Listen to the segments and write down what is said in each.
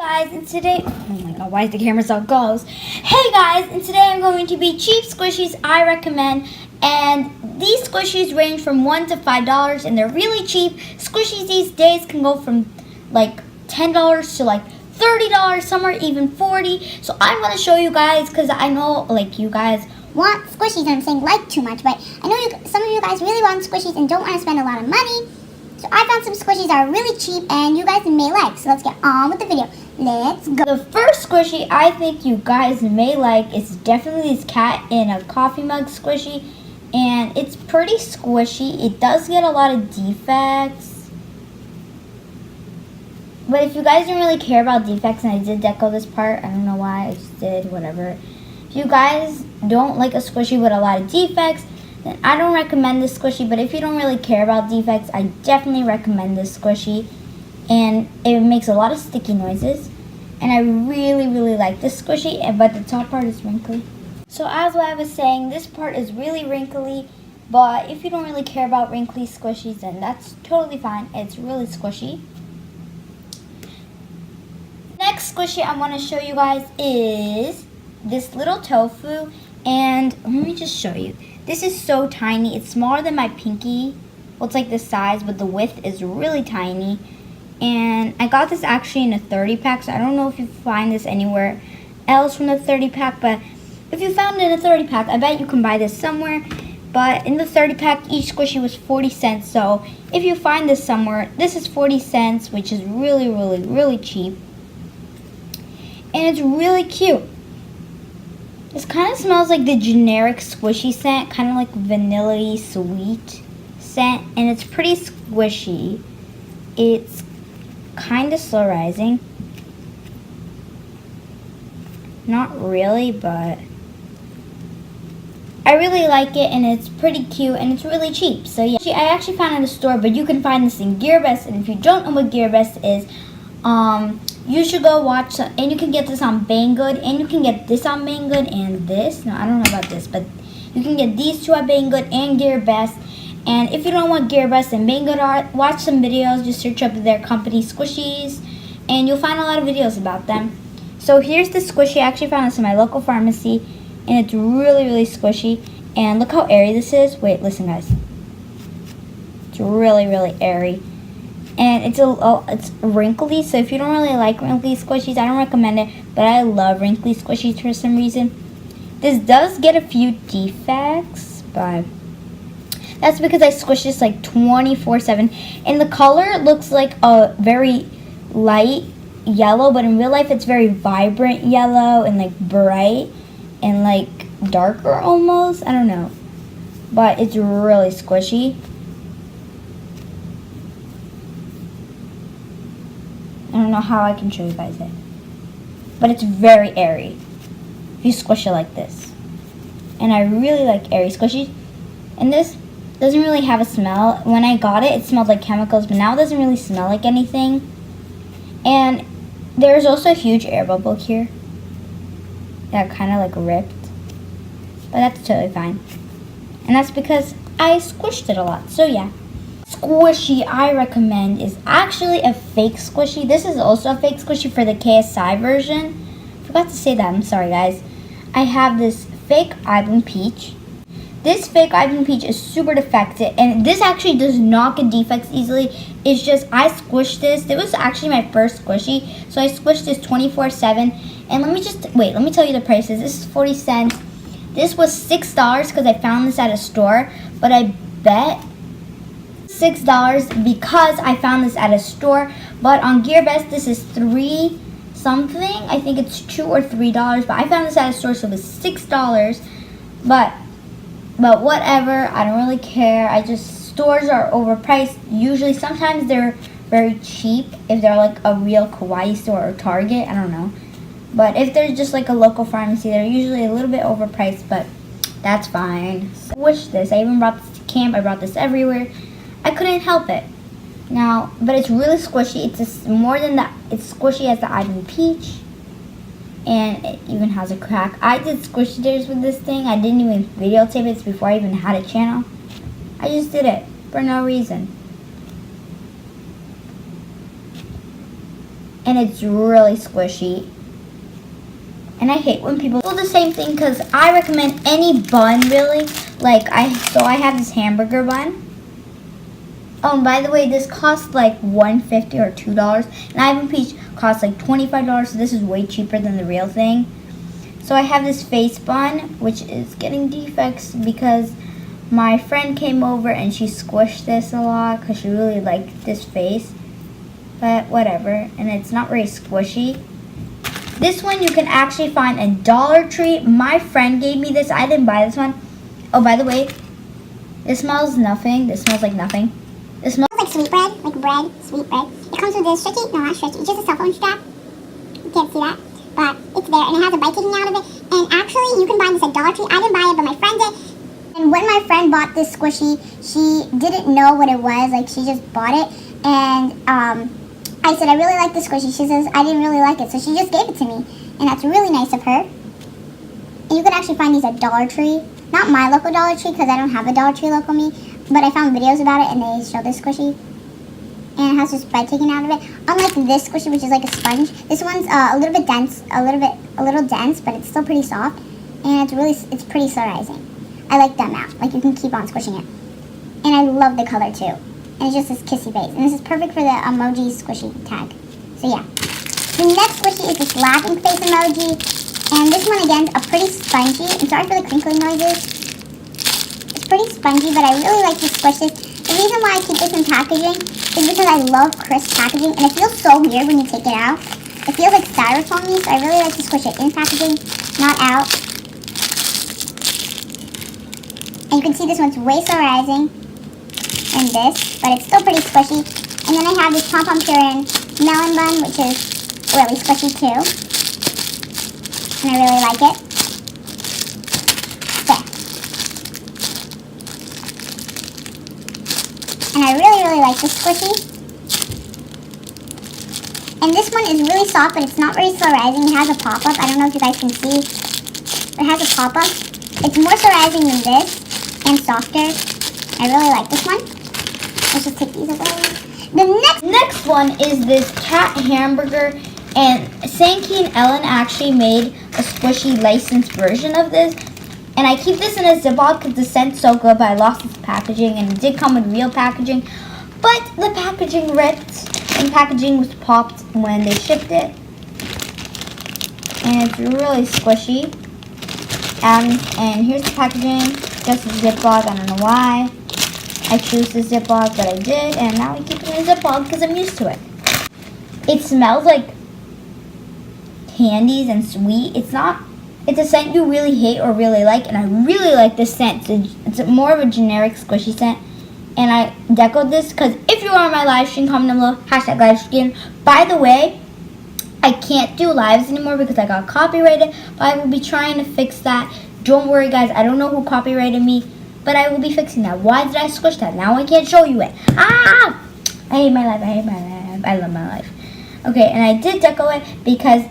Guys, and today, oh my god, why is the camera so close? Hey guys, and today I'm going to be cheap squishies I recommend, and these squishies range from $1 to $5, and they're really cheap. Squishies these days can go from like $10 to like $30, some are even $40. So I'm going to show you guys, because I know like you guys want squishies, and I'm saying like too much, but I know some of you guys really want squishies and don't want to spend a lot of money. So I found some squishies that are really cheap and you guys may like. So let's get on with the video. Let's go. The first squishy I think you guys may like is definitely this cat in a coffee mug squishy. And it's pretty squishy. It does get a lot of defects. But if you guys don't really care about defects, and I did deco this part, I don't know why, I just did, whatever. If you guys don't like a squishy with a lot of defects, then I don't recommend this squishy. But if you don't really care about defects, I definitely recommend this squishy. And it makes a lot of sticky noises. And I really, really like this squishy, but the top part is wrinkly. So as I was saying, this part is really wrinkly. But if you don't really care about wrinkly squishies, then that's totally fine. It's really squishy. Next squishy I want to show you guys is this little tofu. And let me just show you. This is so tiny. It's smaller than my pinky. Well, it's like this size, but the width is really tiny. And I got this actually in a 30 pack, so I don't know if you find this anywhere else from the 30 pack, but if you found it in a 30 pack, I bet you can buy this somewhere. But in the 30 pack, each squishy was 40 cents, so if you find this somewhere, this is 40 cents, which is really, really, really cheap. And it's really cute. This kind of smells like the generic squishy scent, kind of like vanilla-y sweet scent, and it's pretty squishy. It's kind of slow rising. Not really, but I really like it, and it's pretty cute, and it's really cheap. So yeah, I actually found it in a store, but you can find this in GearBest, and if you don't know what GearBest is, you should go watch, and you can get this on Banggood, and you can get this on Banggood, and this. No, I don't know about this, but you can get these two on Banggood and GearBest. And if you don't want GearBest and Banggood, watch some videos. Just search up their company, Squishies, and you'll find a lot of videos about them. So here's the squishy. I actually found this in my local pharmacy, and it's really, really squishy. And look how airy this is. Wait, listen, guys. It's really, really airy. And it's wrinkly, so if you don't really like wrinkly squishies, I don't recommend it. But I love wrinkly squishies for some reason. This does get a few defects, but that's because I squish this like 24/7. And the color looks like a very light yellow, but in real life it's very vibrant yellow and like bright and like darker almost. I don't know. But it's really squishy. I don't know how I can show you guys it. But it's very airy if you squish it like this. And I really like airy squishies. And this doesn't really have a smell. When I got it, it smelled like chemicals, but now it doesn't really smell like anything. And there's also a huge air bubble here that kind of like ripped. But that's totally fine. And that's because I squished it a lot. So yeah. Squishy I recommend is actually a fake squishy. This is also a fake squishy for the KSI version. Forgot to say that. I'm sorry, guys. I have this fake Ivan Peach. This fake Ivan Peach is super defective, and this actually does not get defects easily. It's just I squished this. It was actually my first squishy, so I squished this 24/7. And let me tell you the prices. This is 40 cents. This was $6 because I found this at a store, but I bet $6 because I found this at a store. But on GearBest, this is $3 something. I think it's $2 or $3, but I found this at a store, so it was $6. But whatever, I don't really care. Stores are overpriced. Usually, sometimes they're very cheap if they're like a real Kawaii store or Target. I don't know. But if they're just like a local pharmacy, they're usually a little bit overpriced, but that's fine. Squish this. I even brought this to camp. I brought this everywhere. I couldn't help it. Now, but it's really squishy. It's just more than that. It's squishy as the Ivan Peach. And it even has a crack. I did squishy dinners with this thing. I didn't even videotape it before I even had a channel. I just did it for no reason. and it's really squishy. And I hate when people do the same thing because I recommend any bun really. So I have this hamburger bun. Oh, and by the way, this costs like $1.50 or $2, and Ivan Peach costs like $25, so this is way cheaper than the real thing. So I have this face bun, which is getting defects because my friend came over and she squished this a lot because she really liked this face. But whatever, and it's not very squishy. This one you can actually find at Dollar Tree. My friend gave me this. I didn't buy this one. Oh, by the way, this smells nothing. This smells like nothing. It smells like sweet bread, sweet bread. It comes with this stretchy, no, not stretchy, it's just a cell phone strap. You can't see that, but it's there, and it has a bite kicking out of it. And actually, you can buy this at Dollar Tree. I didn't buy it, but my friend did. And when my friend bought this squishy, she didn't know what it was. Like, she just bought it, and I said, I really like this squishy. She says, I didn't really like it, so she just gave it to me, and that's really nice of her. And you can actually find these at Dollar Tree. Not my local Dollar Tree, because I don't have a Dollar Tree local me. But I found videos about it, and they show this squishy. And it has this bite taken out of it. Unlike this squishy, which is like a sponge, this one's a little bit dense, a little dense, but it's still pretty soft. And it's pretty solarizing. I like that amount. Like, you can keep on squishing it. And I love the color too. And it's just this kissy face. And this is perfect for the emoji squishy tag. So yeah. The next squishy is this laughing face emoji. And this one again is a pretty spongy. And sorry for the crinkling noises. Pretty spongy, but I really like to squish this. The reason why I keep this in packaging is because I love crisp packaging, and it feels so weird when you take it out. It feels like styrofoam, so I really like to squish it in packaging, not out. And you can see this one's way solarizing than this, but it's still pretty squishy. And then I have this pom-pom puree melon bun, which is really squishy too. And I really like it. And I really like this squishy. And this one is really soft, but it's not very solarizing. It has a pop-up. I don't know if you guys can see. It has a pop-up. It's more solarizing than this and softer. I really like this one. Let's just take these away. The next one is this cat hamburger. And Sankey and Ellen actually made a squishy licensed version of this. And I keep this in a Ziploc because the scent's so good, but I lost its packaging, and it did come with real packaging. But the packaging ripped, and packaging was popped when they shipped it. And it's really squishy. And here's the packaging, just a Ziploc. I don't know why I choose the Ziploc, but I did, and now I keep it in a Ziploc because I'm used to it. It smells like candies and sweet. It's a scent you really hate or really like, and I really like this scent. It's more of a generic squishy scent, and I decoed this because if you are on my live stream, comment down below, #livestream. By the way, I can't do lives anymore because I got copyrighted, but I will be trying to fix that. Don't worry, guys. I don't know who copyrighted me, but I will be fixing that. Why did I squish that? Now I can't show you it. Ah! I hate my life. I love my life. Okay, and I did deco it because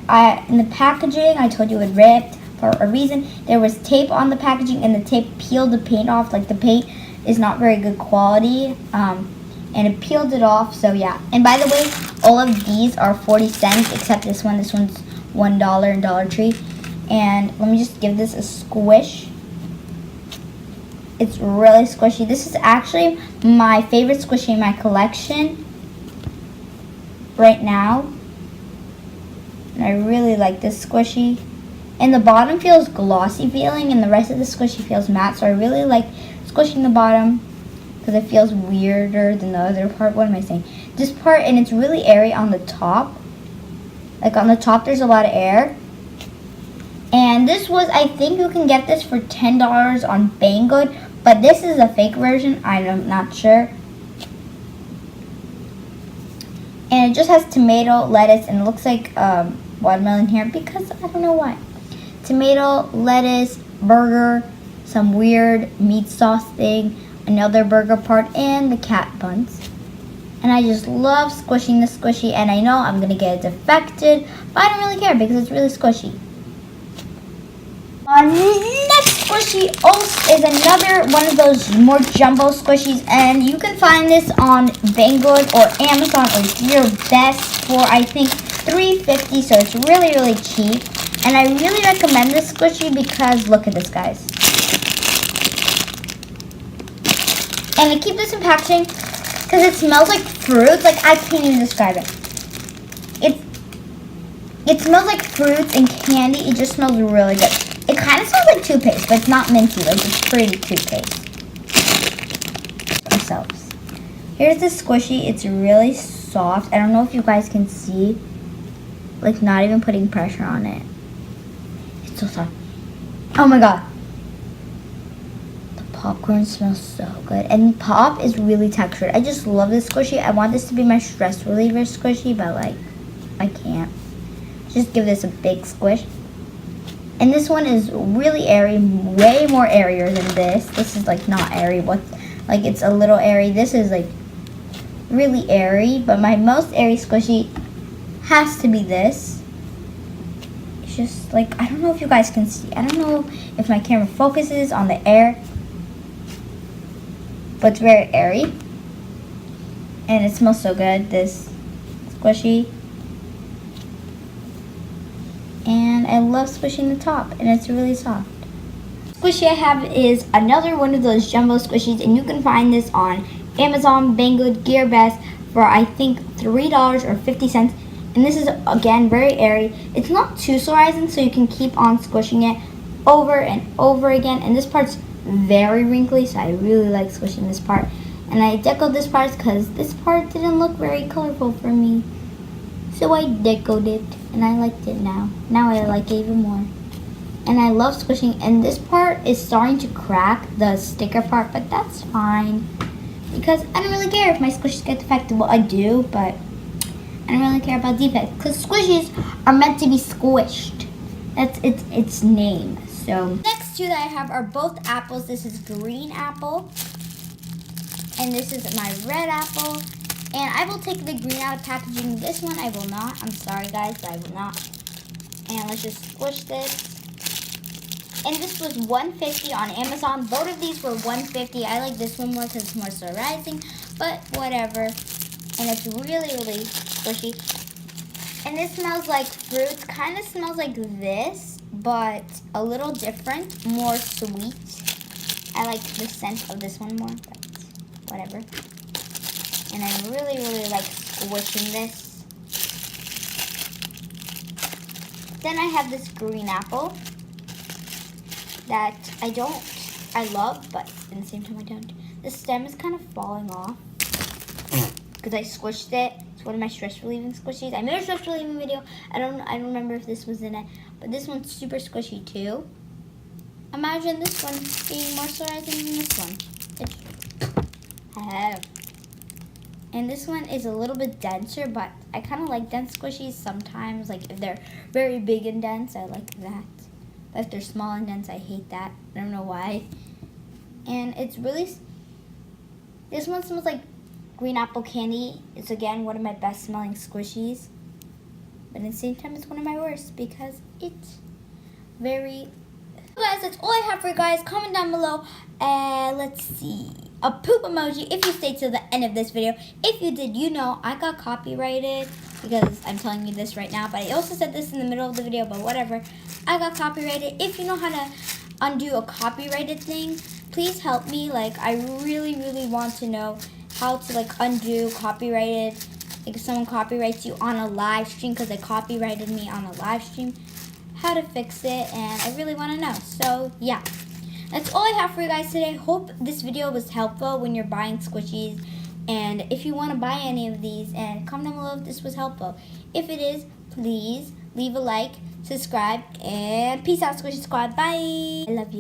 in the packaging, I told you it ripped. For a reason, there was tape on the packaging, and the tape peeled the paint off. Like, the paint is not very good quality, and it peeled it off. So yeah. And by the way, all of these are 40 cents except this one. This one's $1 in Dollar Tree. And let me just give this a squish. It's really squishy. This is actually my favorite squishy in my collection right now, and I really like this squishy. And the bottom feels glossy feeling, and the rest of the squishy feels matte. So I really like squishing the bottom because it feels weirder than the other part. What am I saying? This part, and it's really airy on the top. Like, on the top, there's a lot of air. And this was, I think you can get this for $10 on Banggood, but this is a fake version. I'm not sure. And it just has tomato, lettuce, and it looks like watermelon here because I don't know why. Tomato, lettuce, burger, some weird meat sauce thing, another burger part, and the cat buns. And I just love squishing the squishy, and I know I'm going to get it defected, but I don't really care because it's really squishy. Our next squishy also is another one of those more jumbo squishies, and you can find this on Banggood or Amazon or your best for, I think, $3.50, so it's really, really cheap. And I really recommend this squishy because look at this, guys. And I keep this in packaging because it smells like fruits. Like, I can't even describe it. It smells like fruits and candy. It just smells really good. It kind of smells like toothpaste, but it's not minty. Like, it's pretty toothpaste. Ourselves. Here's the squishy. It's really soft. I don't know if you guys can see. Like, not even putting pressure on it. It's so soft. Oh my god. The popcorn smells so good. And pop is really textured. I just love this squishy. I want this to be my stress reliever squishy, but like, I can't. Just give this a big squish. And this one is really airy, way more airier than this. This is like not airy, like it's a little airy. This is like really airy, but my most airy squishy has to be this. It's just like, I don't know if you guys can see. I don't know if my camera focuses on the air, but it's very airy. And it smells so good, this squishy. And I love squishing the top, and it's really soft. Squishy I have is another one of those jumbo squishies, and you can find this on Amazon, Banggood, GearBest for I think $3.50. And this is again very airy. It's not too salivating, so you can keep on squishing it over and over again. And this part's very wrinkly, so I really like squishing this part. And I decoed this part because this part didn't look very colorful for me. So I decoed it, and I liked it now. Now I like it even more. And I love squishing, and this part is starting to crack, the sticker part, but that's fine. Because I don't really care if my squishies get defective. Well, I do, but I don't really care about defects. Because squishies are meant to be squished. That's its name. So, next two that I have are both apples. This is green apple. And this is my red apple. And I will take the green out of packaging. This one I will not. I'm sorry, guys, but I will not. And let's just squish this. And this was $1.50 on Amazon. Both of these were $1.50. I like this one more because it's more salivating, but whatever. And it's really, really squishy. And this smells like fruits. Kind of smells like this, but a little different, more sweet. I like the scent of this one more, but whatever. And I really, really like squishing this. Then I have this green apple that I love, but at the same time I don't. The stem is kind of falling off because I squished it. It's one of my stress relieving squishies. I made a stress relieving video. I don't remember if this was in it, but this one's super squishy too. Imagine this one being more salivating than this one. I have. And this one is a little bit denser, but I kind of like dense squishies sometimes. Like if they're very big and dense, I like that. But if they're small and dense, I hate that. I don't know why. And it's really, this one smells like green apple candy. It's again one of my best smelling squishies. But at the same time, it's one of my worst because it's very, guys, that's all I have for you guys. Comment down below. Let's see. A poop emoji if you stayed till the end of this video. If you did, you know I got copyrighted because I'm telling you this right now, but I also said this in the middle of the video, but whatever. I got copyrighted. If you know how to undo a copyrighted thing, please help me. Like, I really, really want to know how to like undo copyrighted. Like if someone copyrights you on a live stream because they copyrighted me on a live stream, how to fix it, and I really want to know. So yeah. That's all I have for you guys today. Hope this video was helpful when you're buying squishies. And if you want to buy any of these, and comment down below if this was helpful. If it is, please leave a like, subscribe, and peace out, Squishy Squad. Bye. I love you.